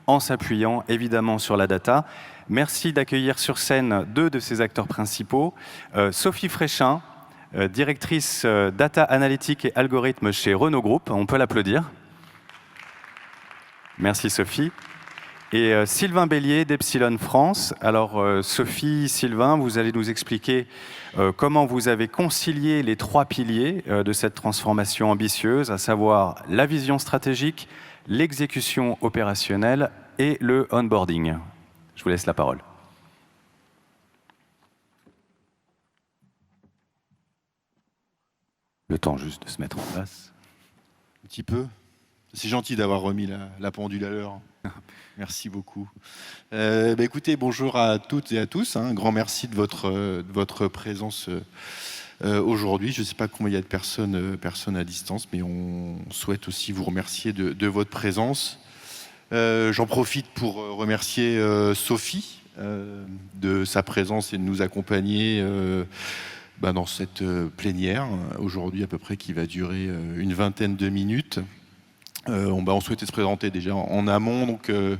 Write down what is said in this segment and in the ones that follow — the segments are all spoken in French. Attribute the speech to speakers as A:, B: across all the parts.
A: en s'appuyant évidemment sur la data. Merci d'accueillir sur scène deux de ces acteurs principaux. Sophie Fréchin, directrice data analytique et algorithme chez Renault Group. On peut l'applaudir. Merci Sophie. Et Sylvain Bélier d'Epsilon France. Alors Sophie, Sylvain, vous allez nous expliquer comment vous avez concilié les trois piliers de cette transformation ambitieuse, à savoir la vision stratégique, l'exécution opérationnelle et le onboarding. Je vous laisse la parole. Le temps juste de se mettre en place.
B: Un petit peu. C'est gentil d'avoir remis la pendule à l'heure. Merci beaucoup. Écoutez, bonjour à toutes et à tous. Un grand merci de votre présence aujourd'hui. Je ne sais pas combien il y a de personnes à distance, mais on souhaite aussi vous remercier de votre présence. J'en profite pour remercier Sophie de sa présence et de nous accompagner dans cette plénière, aujourd'hui à peu près, qui va durer une vingtaine de minutes. On souhaitait se présenter déjà en amont, donc je ne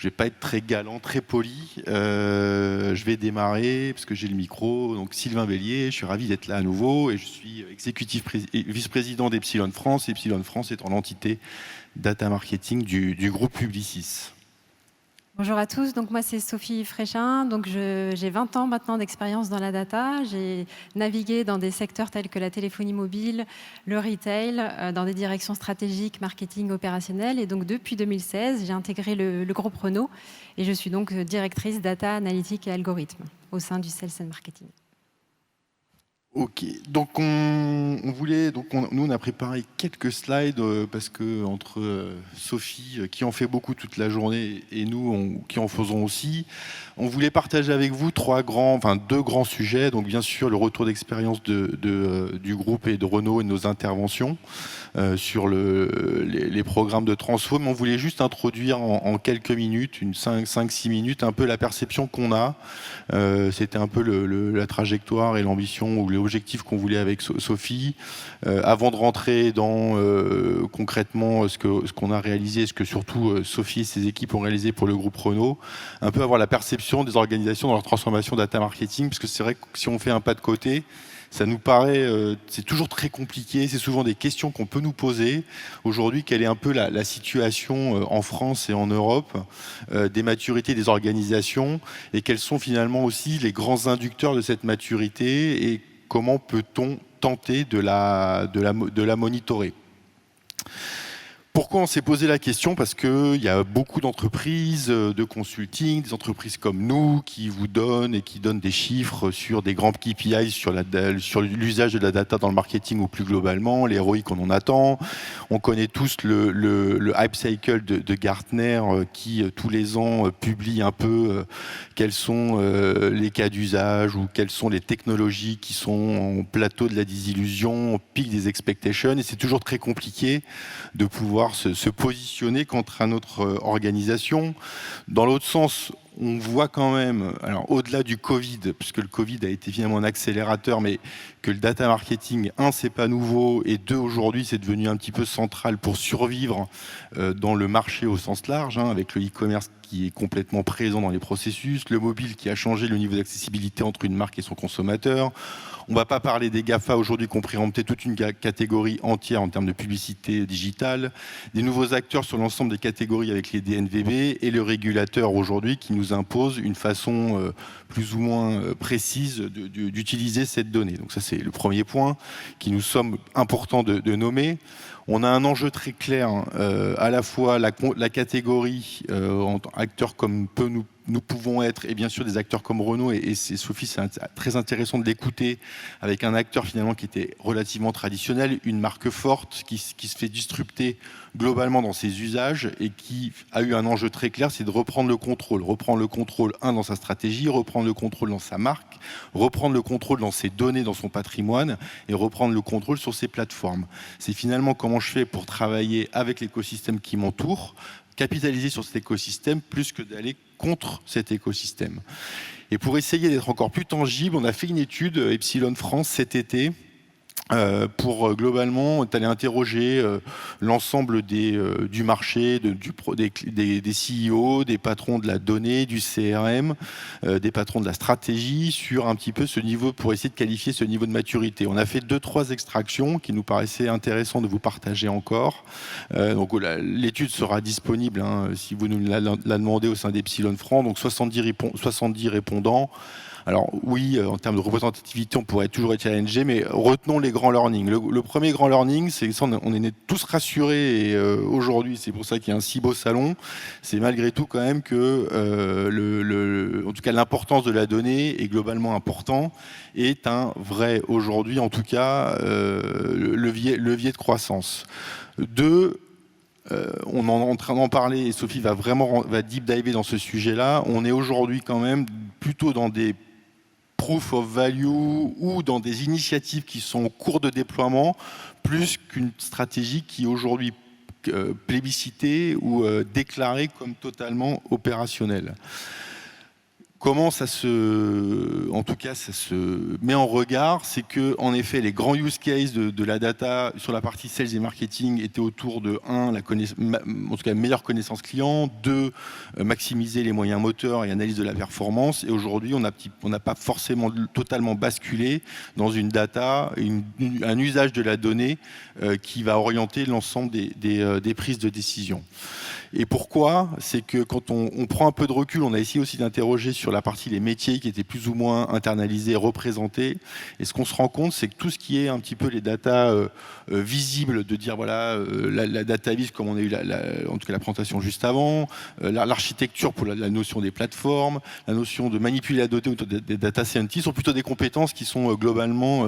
B: vais pas être très galant, très poli. Je vais démarrer parce que j'ai le micro. Donc Sylvain Bélier, je suis ravi d'être là à nouveau et je suis exécutif vice-président d'Epsilon France. Epsilon France étant l'entité data marketing du groupe Publicis.
C: Bonjour à tous, donc moi c'est Sophie Fréchin, donc j'ai 20 ans maintenant d'expérience dans la data. J'ai navigué dans des secteurs tels que la téléphonie mobile, le retail, dans des directions stratégiques, marketing, opérationnel. Et donc depuis 2016, j'ai intégré le groupe Renault et je suis donc directrice data, analytique et algorithme au sein du Sales and Marketing.
B: Ok, donc nous on a préparé quelques slides parce que entre Sophie qui en fait beaucoup toute la journée et nous qui en faisons aussi, on voulait partager avec vous deux grands sujets. Donc bien sûr le retour d'expérience du groupe et de Renault et de nos interventions sur les programmes de transfo, mais on voulait juste introduire en quelques minutes, 5-6 minutes, un peu la perception qu'on a. C'était un peu la trajectoire et l'ambition ou l'objectif qu'on voulait avec Sophie. Avant de rentrer dans concrètement ce qu'on a réalisé, ce que surtout Sophie et ses équipes ont réalisé pour le groupe Renault, un peu avoir la perception des organisations dans leur transformation data marketing, parce que c'est vrai que si on fait un pas de côté, ça nous paraît, c'est toujours très compliqué, c'est souvent des questions qu'on peut nous poser. Aujourd'hui, quelle est un peu la situation en France et en Europe, des maturités des organisations, et quels sont finalement aussi les grands inducteurs de cette maturité, et comment peut-on tenter de la monitorer. Pourquoi on s'est posé la question? Parce qu'il y a beaucoup d'entreprises de consulting, des entreprises comme nous qui vous donnent et qui donnent des chiffres sur des grands KPIs sur l'usage de la data dans le marketing ou plus globalement, les ROI qu'on en attend. On connaît tous le Hype Cycle de Gartner qui tous les ans publie un peu quels sont les cas d'usage ou quelles sont les technologies qui sont en plateau de la désillusion, au pic des expectations, et c'est toujours très compliqué de pouvoir se positionner contre notre organisation. Dans l'autre sens, on voit quand même, alors au-delà du Covid, puisque le Covid a été finalement un accélérateur, mais que le data marketing, c'est pas nouveau, et deux, aujourd'hui, c'est devenu un petit peu central pour survivre dans le marché au sens large, avec le e-commerce qui est complètement présent dans les processus, le mobile qui a changé le niveau d'accessibilité entre une marque et son consommateur. On ne va pas parler des GAFA aujourd'hui qui ont préempté toute une catégorie entière en termes de publicité digitale, des nouveaux acteurs sur l'ensemble des catégories avec les DNVB et le régulateur aujourd'hui qui nous impose une façon plus ou moins précise d'utiliser cette donnée. Donc ça, c'est le premier point qui nous semble important de nommer. On a un enjeu très clair, à la fois la catégorie entre acteurs comme nous pouvons être, et bien sûr des acteurs comme Renault, et Sophie, c'est très intéressant de l'écouter, avec un acteur finalement qui était relativement traditionnel, une marque forte qui se fait disrupter globalement dans ses usages et qui a eu un enjeu très clair, c'est de reprendre le contrôle dans sa stratégie, reprendre le contrôle dans sa marque, reprendre le contrôle dans ses données, dans son patrimoine, et reprendre le contrôle sur ses plateformes. C'est finalement comment je fais pour travailler avec l'écosystème qui m'entoure, capitaliser sur cet écosystème plus que d'aller contre cet écosystème. Et pour essayer d'être encore plus tangible, on a fait une étude Epsilon France cet été pour globalement aller interroger l'ensemble du marché, des CEO, des patrons de la donnée, du CRM, des patrons de la stratégie sur un petit peu ce niveau, pour essayer de qualifier ce niveau de maturité. On a fait 2-3 extractions qui nous paraissaient intéressantes de vous partager encore. Donc l'étude sera disponible si vous nous la demandez au sein d'Epsilon France. Donc 70 répondants. Alors oui, en termes de représentativité, on pourrait toujours être challengé, mais retenons les grands learnings. Le premier grand learning, c'est ça, on est tous rassurés, et aujourd'hui, c'est pour ça qu'il y a un si beau salon, c'est malgré tout quand même que, en tout cas, l'importance de la donnée est globalement important, est un vrai, aujourd'hui en tout cas, levier de croissance. Deux, on est en train d'en parler, et Sophie va deep diver dans ce sujet-là. On est aujourd'hui quand même plutôt dans des proof of value ou dans des initiatives qui sont en cours de déploiement, plus qu'une stratégie qui est aujourd'hui plébiscitée ou déclarée comme totalement opérationnelle. Comment ça se met en regard, c'est que en effet les grands use cases de la data sur la partie sales et marketing étaient autour de 1, en tout cas meilleure connaissance client, 2, maximiser les moyens moteurs et analyse de la performance. Et aujourd'hui, on n'a pas forcément totalement basculé dans une data, un usage de la donnée qui va orienter l'ensemble des prises de décision. Et pourquoi? C'est que quand on prend un peu de recul, on a essayé aussi d'interroger sur la partie des métiers qui étaient plus ou moins internalisés, représentés. Et ce qu'on se rend compte, c'est que tout ce qui est un petit peu les data visibles, de dire voilà, la data vis, comme on a eu en tout cas la présentation juste avant, l'architecture pour la notion des plateformes, la notion de manipuler la donnée autour des data scientists, sont plutôt des compétences qui sont globalement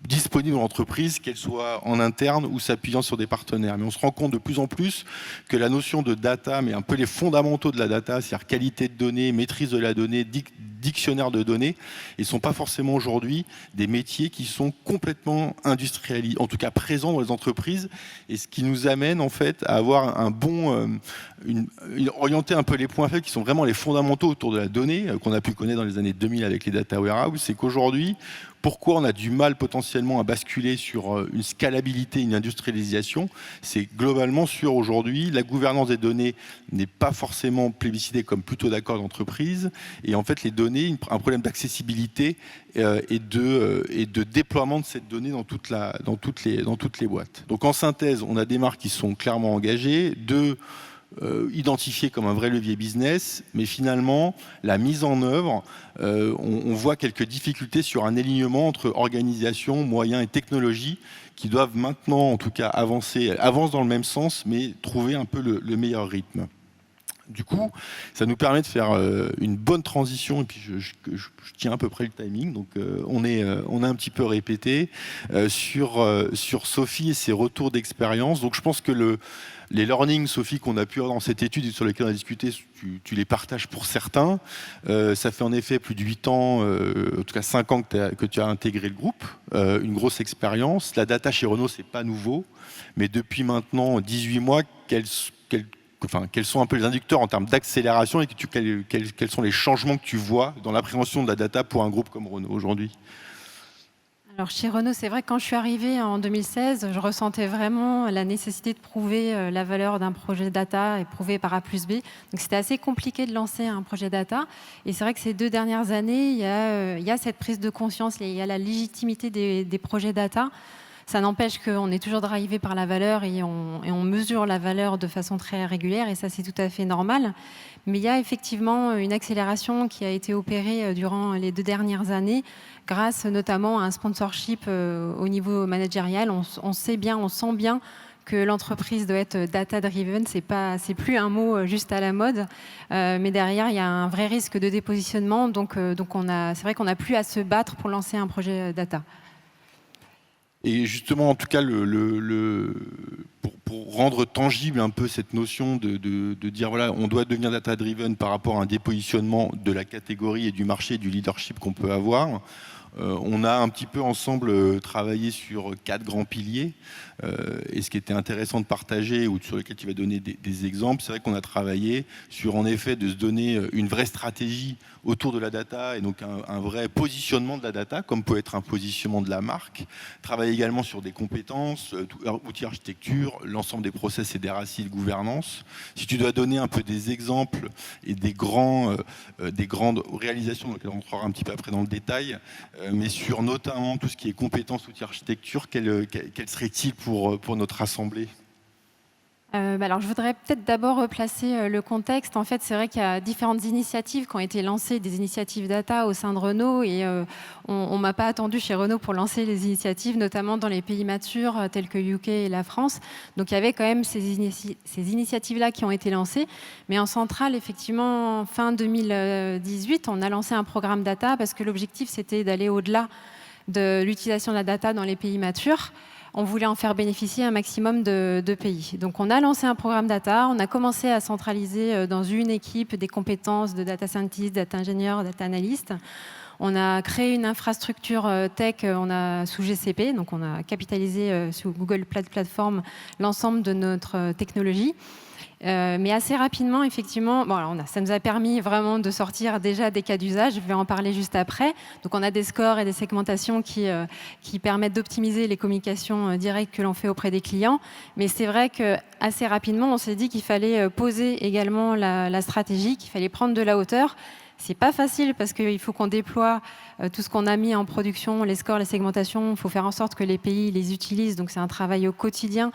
B: disponibles dans l'entreprise, qu'elle soit en interne ou s'appuyant sur des partenaires. Mais on se rend compte de plus en plus que la notion de data, mais un peu les fondamentaux de la data, c'est-à-dire qualité de données, maîtrise de la donnée, dictionnaire de données, ils ne sont pas forcément aujourd'hui des métiers qui sont complètement industrialisés, en tout cas présents dans les entreprises, et ce qui nous amène en fait à avoir un bon, orienter un peu les points faibles qui sont vraiment les fondamentaux autour de la donnée, qu'on a pu connaître dans les années 2000 avec les data warehouses. C'est qu'aujourd'hui, pourquoi on a du mal potentiellement à basculer sur une scalabilité, une industrialisation? C'est globalement sur aujourd'hui, la gouvernance des données n'est pas forcément plébiscitée comme plutôt d'accord d'entreprise. Et en fait, les données, un problème d'accessibilité et de déploiement de cette donnée dans toutes les boîtes. Donc en synthèse, on a des marques qui sont clairement engagées, identifié comme un vrai levier business, mais finalement, la mise en œuvre, on voit quelques difficultés sur un alignement entre organisation, moyens et technologie qui doivent maintenant, en tout cas, avancent dans le même sens, mais trouver un peu le meilleur rythme. Du coup, ça nous permet de faire une bonne transition, et puis je tiens à peu près le timing, donc on a un petit peu répété sur Sophie et ses retours d'expérience. Donc je pense que les learnings, Sophie, qu'on a pu avoir dans cette étude et sur lesquels on a discuté, tu les partages pour certains. Ça fait en effet plus de 8 ans, en tout cas 5 ans que tu as intégré le groupe, une grosse expérience. La data chez Renault, c'est pas nouveau, mais depuis maintenant 18 mois, quels sont un peu les inducteurs en termes d'accélération et quels sont les changements que tu vois dans l'appréhension de la data pour un groupe comme Renault aujourd'hui?
C: Alors chez Renault, c'est vrai que quand je suis arrivée en 2016, je ressentais vraiment la nécessité de prouver la valeur d'un projet data et prouver par A plus B. Donc c'était assez compliqué de lancer un projet data. Et c'est vrai que ces 2 dernières années, il y a cette prise de conscience, il y a la légitimité des projets data. Ça n'empêche qu'on est toujours drivé par la valeur et on mesure la valeur de façon très régulière, et ça c'est tout à fait normal. Mais il y a effectivement une accélération qui a été opérée durant les 2 dernières années, grâce notamment à un sponsorship au niveau managérial. On sent bien que l'entreprise doit être data-driven. C'est plus un mot juste à la mode, mais derrière, il y a un vrai risque de dépositionnement. Donc c'est vrai qu'on n'a plus à se battre pour lancer un projet data.
B: Et justement, en tout cas, pour rendre tangible un peu cette notion de dire voilà, on doit devenir data-driven par rapport à un dépositionnement de la catégorie et du marché, du leadership qu'on peut avoir, On a un petit peu ensemble travaillé sur 4 grands piliers. Et ce qui était intéressant de partager, ou sur lequel tu vas donner des exemples, c'est vrai qu'on a travaillé sur, en effet, de se donner une vraie stratégie autour de la data, et donc un vrai positionnement de la data, comme peut être un positionnement de la marque. Travailler également sur des compétences, outils architecture, l'ensemble des process et des racines de gouvernance. Si tu dois donner un peu des exemples et des grandes réalisations, donc on rentrera un petit peu après dans le détail, mais sur notamment tout ce qui est compétences, outils architecture, quel serait-il pour notre assemblée ?
C: Alors, je voudrais peut-être d'abord replacer le contexte. En fait, c'est vrai qu'il y a différentes initiatives qui ont été lancées, des initiatives data au sein de Renault. Et on ne m'a pas attendu chez Renault pour lancer les initiatives, notamment dans les pays matures tels que UK et la France. Donc, il y avait quand même ces initiatives-là qui ont été lancées. Mais en centrale, effectivement, fin 2018, on a lancé un programme data parce que l'objectif, c'était d'aller au-delà de l'utilisation de la data dans les pays matures. On voulait en faire bénéficier un maximum de pays. Donc on a lancé un programme data, on a commencé à centraliser dans une équipe des compétences de data scientist, data ingénieur, data analyst. On a créé une infrastructure tech sous GCP, donc on a capitalisé sous Google Platform l'ensemble de notre technologie. Mais assez rapidement, effectivement, ça nous a permis vraiment de sortir déjà des cas d'usage. Je vais en parler juste après. Donc, on a des scores et des segmentations qui permettent d'optimiser les communications directes que l'on fait auprès des clients. Mais c'est vrai qu'assez rapidement, on s'est dit qu'il fallait poser également la stratégie, qu'il fallait prendre de la hauteur. C'est pas facile parce qu'il faut qu'on déploie tout ce qu'on a mis en production, les scores, les segmentations. Il faut faire en sorte que les pays les utilisent. Donc, c'est un travail au quotidien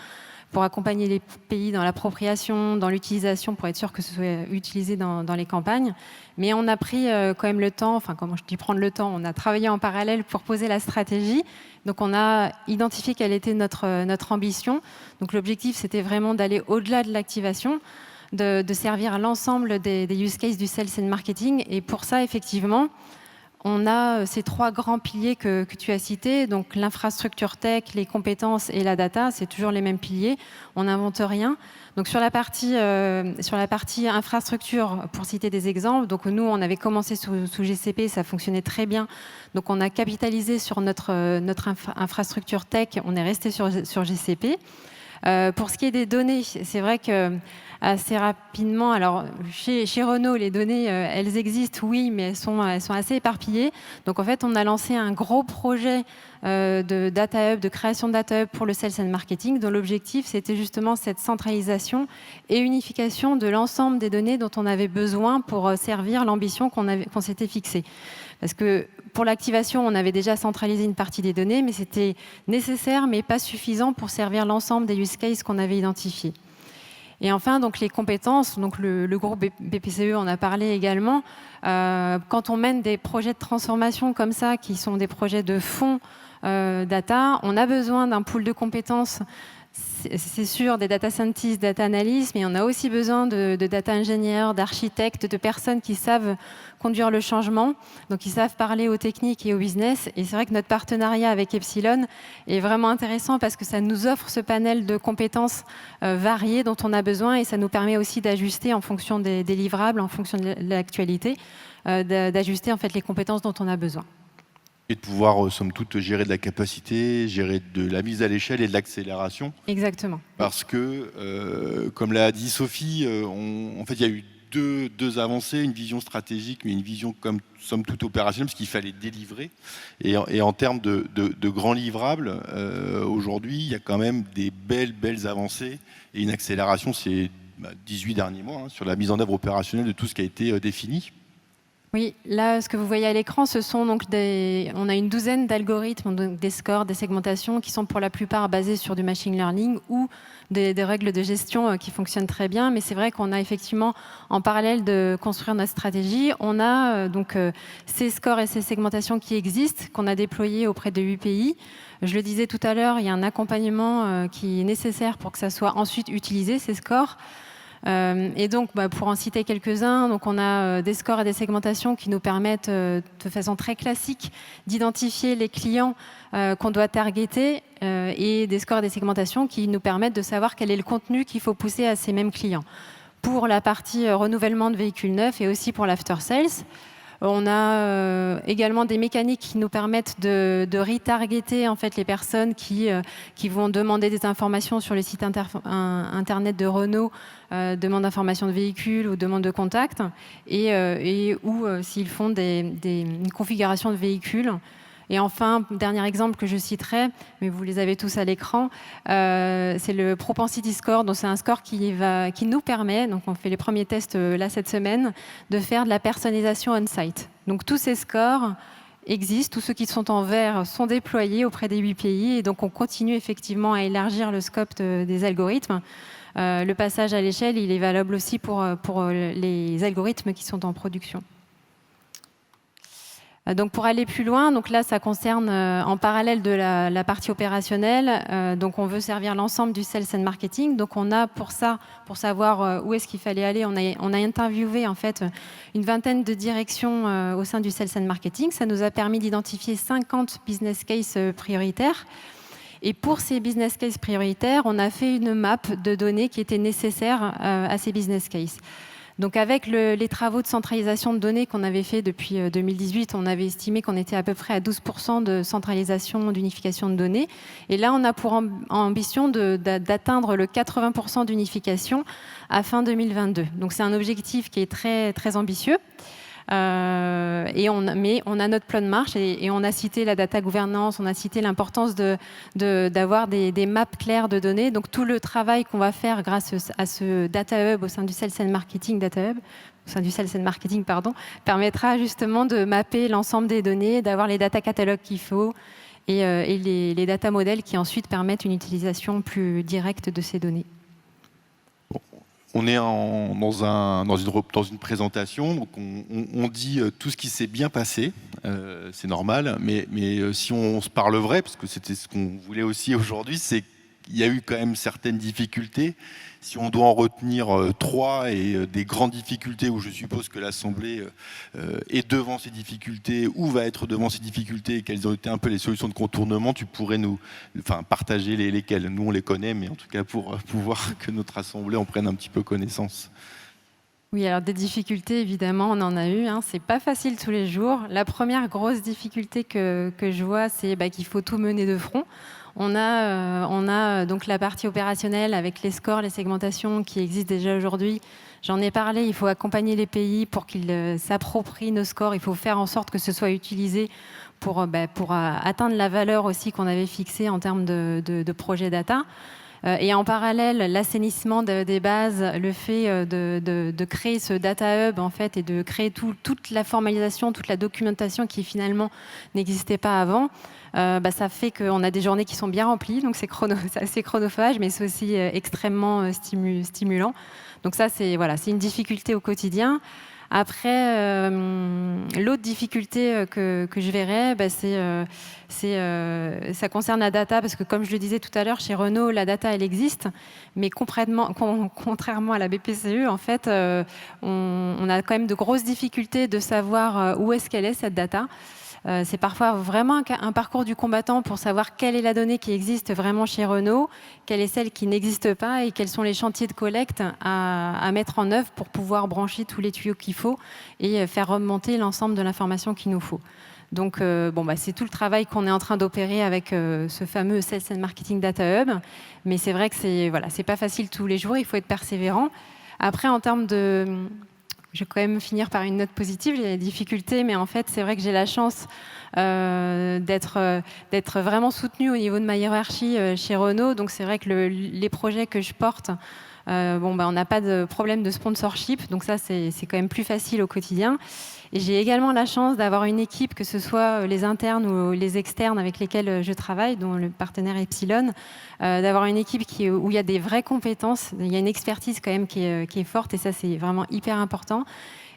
C: pour accompagner les pays dans l'appropriation, dans l'utilisation, pour être sûr que ce soit utilisé dans les campagnes. Mais on a pris quand même le temps, enfin comment je dis prendre le temps, on a travaillé en parallèle pour poser la stratégie. Donc on a identifié quelle était notre ambition. Donc l'objectif, c'était vraiment d'aller au-delà de l'activation, de servir l'ensemble des use cases du sales and marketing. Et pour ça, effectivement, on a ces 3 grands piliers que tu as cités, donc l'infrastructure tech, les compétences et la data, c'est toujours les mêmes piliers, on n'invente rien. Donc sur la partie infrastructure, pour citer des exemples, donc nous on avait commencé sous GCP, ça fonctionnait très bien, donc on a capitalisé sur notre infrastructure tech, on est resté sur GCP. Pour ce qui est des données, c'est vrai que assez rapidement, alors chez Renault, les données, elles existent, oui, mais elles sont assez éparpillées. Donc en fait, on a lancé un gros projet de Data Hub, de création de Data Hub pour le Sales and Marketing, dont l'objectif, c'était justement cette centralisation et unification de l'ensemble des données dont on avait besoin pour servir l'ambition qu'on s'était fixée. Parce que pour l'activation, on avait déjà centralisé une partie des données, mais c'était nécessaire, mais pas suffisant pour servir l'ensemble des use cases qu'on avait identifiés. Et enfin, donc les compétences, donc le groupe BPCE en a parlé également. Quand on mène des projets de transformation comme ça, qui sont des projets de fonds data, on a besoin d'un pool de compétences. C'est sûr, des data scientists, data analysts, mais on a aussi besoin de data ingénieurs, d'architectes, de personnes qui savent conduire le changement, donc qui savent parler aux techniques et au business. Et c'est vrai que notre partenariat avec Epsilon est vraiment intéressant parce que ça nous offre ce panel de compétences variées dont on a besoin et ça nous permet aussi d'ajuster en fonction des livrables, en fonction de l'actualité, d'ajuster en fait les compétences dont on a besoin.
B: Et de pouvoir, somme toute, gérer de la capacité, gérer de la mise à l'échelle et de l'accélération.
C: Exactement.
B: Parce que, comme l'a dit Sophie, en fait, il y a eu deux avancées, une vision stratégique, mais une vision, comme somme toute, opérationnelle, parce qu'il fallait délivrer. Et en termes de grands livrables, aujourd'hui, il y a quand même des belles avancées et une accélération ces 18 derniers mois sur la mise en œuvre opérationnelle de tout ce qui a été défini.
C: Oui, là, ce que vous voyez à l'écran, ce sont donc on a une douzaine d'algorithmes, donc des scores, des segmentations qui sont pour la plupart basés sur du machine learning ou des règles de gestion qui fonctionnent très bien. Mais c'est vrai qu'on a effectivement, en parallèle de construire notre stratégie, on a donc ces scores et ces segmentations qui existent, qu'on a déployés auprès de 8 pays. Je le disais tout à l'heure, il y a un accompagnement qui est nécessaire pour que ça soit ensuite utilisé, ces scores. Et donc, pour en citer quelques-uns, donc on a des scores et des segmentations qui nous permettent de façon très classique d'identifier les clients qu'on doit targeter et des scores et des segmentations qui nous permettent de savoir quel est le contenu qu'il faut pousser à ces mêmes clients. Pour la partie renouvellement de véhicules neufs et aussi pour l'after sales. On a également des mécaniques qui nous permettent de retargeter en fait, les personnes qui vont demander des informations sur le site internet de Renault, demande d'information de véhicule ou demande de contact, ou s'ils font une configuration de véhicule. Et enfin, dernier exemple que je citerai, mais vous les avez tous à l'écran, c'est le Propensity Score. Donc c'est un score qui nous permet, donc on fait les premiers tests là cette semaine, de faire de la personnalisation on-site. Donc tous ces scores existent, tous ceux qui sont en vert sont déployés auprès des 8 pays, et donc on continue effectivement à élargir le scope des algorithmes. Le passage à l'échelle, il est valable aussi pour les algorithmes qui sont en production. Donc pour aller plus loin, donc là ça concerne en parallèle de la partie opérationnelle, donc on veut servir l'ensemble du sales and marketing. Donc on a pour ça, pour savoir où est-ce qu'il fallait aller, on a interviewé en fait une vingtaine de directions au sein du sales and marketing. Ça nous a permis d'identifier 50 business cases prioritaires. Et pour ces business cases prioritaires, on a fait une map de données qui était nécessaire à ces business cases. Donc avec les travaux de centralisation de données qu'on avait fait depuis 2018, on avait estimé qu'on était à peu près à 12% de centralisation, d'unification de données. Et là, on a pour ambition d'atteindre le 80% d'unification à fin 2022. Donc c'est un objectif qui est très, très ambitieux. Mais on a notre plan de marche et on a cité la data gouvernance, on a cité l'importance d'avoir des maps claires de données. Donc tout le travail qu'on va faire grâce à ce data hub au sein du Sales and Marketing data hub, au sein du Sales and Marketing, permettra justement de mapper l'ensemble des données, d'avoir les data catalogues qu'il faut et les data modèles qui ensuite permettent une utilisation plus directe de ces données.
B: On est dans une présentation, donc on dit tout ce qui s'est bien passé, c'est normal, mais si on se parle vrai, parce que c'était ce qu'on voulait aussi aujourd'hui, c'est qu'il y a eu quand même certaines difficultés. Si on doit en retenir 3 et des grandes difficultés où je suppose que l'Assemblée est devant ces difficultés ou va être devant ces difficultés et quelles ont été un peu les solutions de contournement, tu pourrais nous partager lesquelles. Nous, on les connaît, mais en tout cas pour pouvoir que notre Assemblée en prenne un petit peu connaissance.
C: Oui, alors des difficultés, évidemment, on en a eu. C'est pas facile tous les jours. La première grosse difficulté que je vois, c'est qu'il faut tout mener de front. On a donc la partie opérationnelle avec les scores, les segmentations qui existent déjà aujourd'hui. J'en ai parlé, il faut accompagner les pays pour qu'ils s'approprient nos scores. Il faut faire en sorte que ce soit utilisé pour atteindre la valeur aussi qu'on avait fixée en termes de projet data. Et en parallèle, l'assainissement des bases, le fait de créer ce data hub en fait, et de créer toute la formalisation, toute la documentation qui finalement n'existait pas avant, ça fait qu'on a des journées qui sont bien remplies, donc c'est assez chronophage, mais c'est aussi extrêmement stimulant. Donc ça, c'est une difficulté au quotidien. Après, l'autre difficulté que je verrais, ça concerne la data, parce que comme je le disais tout à l'heure, chez Renault, la data, elle existe, mais contrairement à la BPCE, en fait, on a quand même de grosses difficultés de savoir où est-ce qu'elle est, cette data. C'est parfois vraiment un parcours du combattant pour savoir quelle est la donnée qui existe vraiment chez Renault, quelle est celle qui n'existe pas et quels sont les chantiers de collecte à mettre en œuvre pour pouvoir brancher tous les tuyaux qu'il faut et faire remonter l'ensemble de l'information qu'il nous faut. Donc, c'est tout le travail qu'on est en train d'opérer avec ce fameux Sales and Marketing Data Hub. Mais c'est vrai que c'est pas facile tous les jours, il faut être persévérant. Après, en termes de... Je vais quand même finir par une note positive. Il y a des difficultés, mais en fait, c'est vrai que j'ai la chance d'être vraiment soutenue au niveau de ma hiérarchie chez Renault. Donc, c'est vrai que les projets que je porte, on n'a pas de problème de sponsorship. Donc ça, c'est quand même plus facile au quotidien. Et j'ai également la chance d'avoir une équipe, que ce soit les internes ou les externes avec lesquels je travaille, dont le partenaire Epsilon, d'avoir une équipe où il y a des vraies compétences, il y a une expertise quand même qui est forte, et ça c'est vraiment hyper important.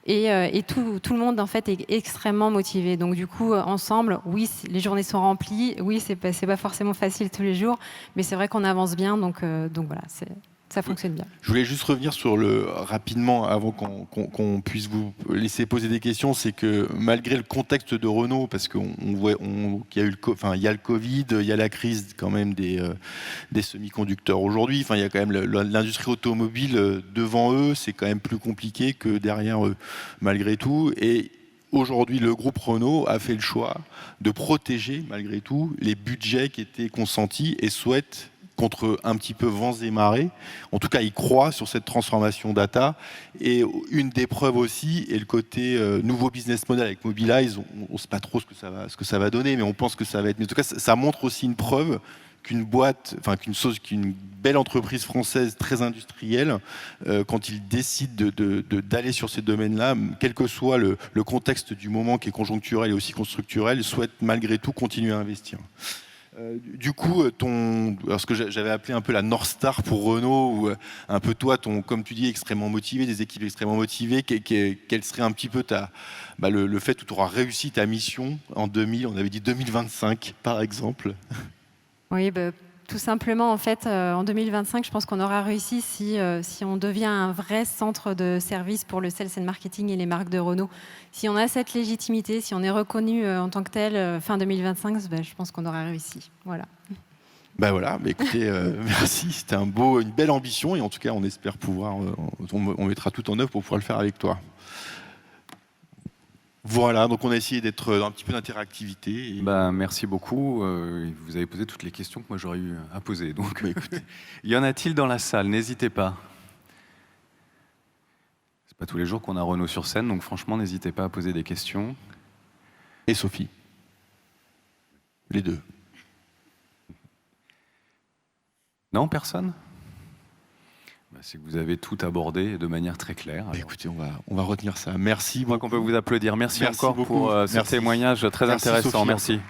C: Et tout le monde en fait est extrêmement motivé. Donc du coup, ensemble, oui, les journées sont remplies, oui, c'est pas forcément facile tous les jours, mais c'est vrai qu'on avance bien, donc voilà, ça fonctionne bien.
B: Je voulais juste revenir rapidement, avant qu'on puisse vous laisser poser des questions, c'est que malgré le contexte de Renault, parce qu'on voit qu'il y a eu il y a le Covid, il y a la crise quand même des semi-conducteurs aujourd'hui, il y a quand même l'industrie automobile devant eux, c'est quand même plus compliqué que derrière eux, malgré tout. Et aujourd'hui, le groupe Renault a fait le choix de protéger, malgré tout, les budgets qui étaient consentis et souhaite, contre un petit peu vents et marées, en tout cas, il croit sur cette transformation data. Et une des preuves aussi est le côté nouveau business model avec Mobilize. On ne sait pas trop ce que ça va donner, mais on pense que ça va être... Mais en tout cas, ça montre aussi une preuve qu'une qu'une belle entreprise française très industrielle, quand il décide d'aller sur ces domaines-là, quel que soit le contexte du moment qui est conjoncturel et aussi structurel, souhaite malgré tout continuer à investir. Du coup, ce que j'avais appelé un peu la North Star pour Renault, ou un peu toi, comme tu dis, extrêmement motivé, des équipes extrêmement motivées, quel serait un petit peu le fait où tu auras réussi ta mission en 2000, on avait dit 2025 par exemple?
C: Oui, tout simplement, en fait, en 2025, je pense qu'on aura réussi si on devient un vrai centre de service pour le sales and marketing et les marques de Renault. Si on a cette légitimité, si on est reconnu en tant que tel fin 2025, je pense qu'on aura réussi. Voilà.
B: Écoutez, merci. C'était une belle ambition et en tout cas, on espère pouvoir, on mettra tout en œuvre pour pouvoir le faire avec toi. Voilà, donc on a essayé d'être dans un petit peu d'interactivité.
A: Merci beaucoup. Vous avez posé toutes les questions que moi j'aurais eu à poser. Donc, écoutez, y en a-t-il dans la salle? N'hésitez pas. C'est pas tous les jours qu'on a Renault sur scène, donc franchement, n'hésitez pas à poser des questions.
B: Et Sophie. Les deux.
A: Non, personne? C'est que vous avez tout abordé de manière très claire.
B: Écoutez, on va retenir ça. Merci.
A: Je crois qu'on peut vous applaudir. Merci encore
B: beaucoup
A: pour ce témoignage très intéressant.
B: Sophie.
A: Merci.